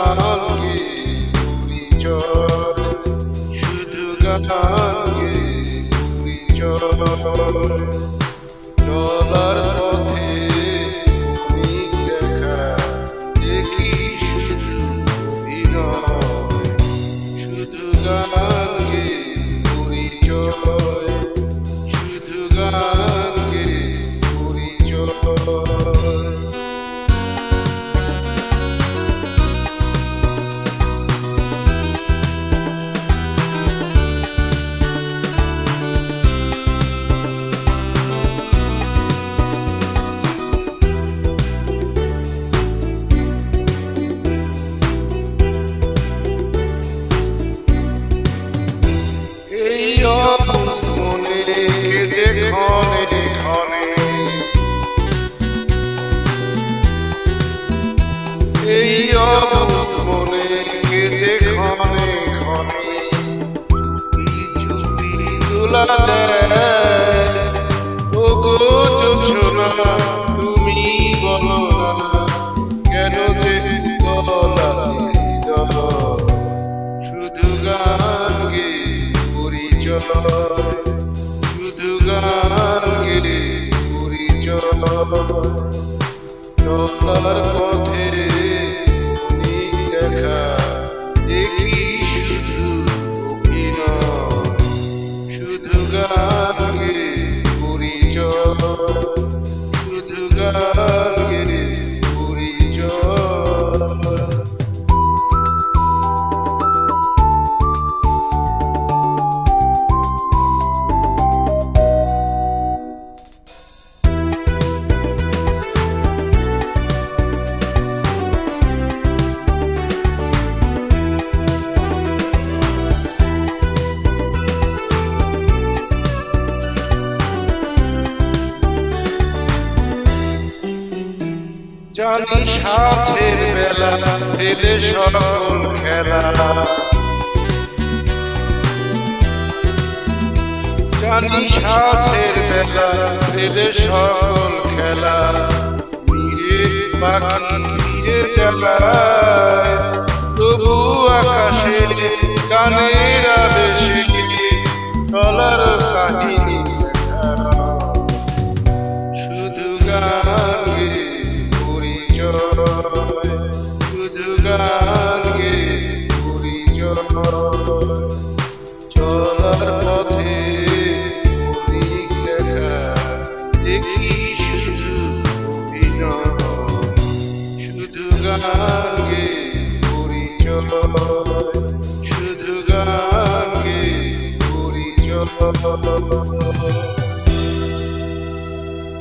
গান গে ঘুরি চল, শুধু গান গে ঘুরি চল। চলার পথে অনেক দেখা দেখি শুধু অভিনয়, শুধু গান গে ঘুরি চল, শুধু গান গে ঘুরি চল। অবুঝ মনে কেঁদে ক্ষণে ক্ষণে, এই অবুঝ মনে কেঁদে ক্ষণে ক্ষণে, চুপি দোলা দেয়। ওগো জোছনা তুমি বলো না কেন যে গলা হৃদয়, শুধু গান গে ঘুরি চল, শুধু গান গে ঘুরি চল। চলার পথে অনেক দেখা দেখি শুধু অভিনয়, শুধু গান গে ঘুরি চল, শুধু গান গে ঘুরি চল। জানি সাথের বেলা ফেলে সকল খেলা, জানি সাথের বেলা ফেলে সকল খেলা, ফিরে পাখি ফিরে জ্বালায় তবু আকাশে গানের আবেশে চলার কাহিনী শুধু গান গে ঘুরি চল, শুধু গান গে ঘুরি চল। চলার পথে অনেক দেখা দেখি শুধু অভিনয়, শুধু গান গে ঘুরি চল, শুধু গান গে ঘুরি চল।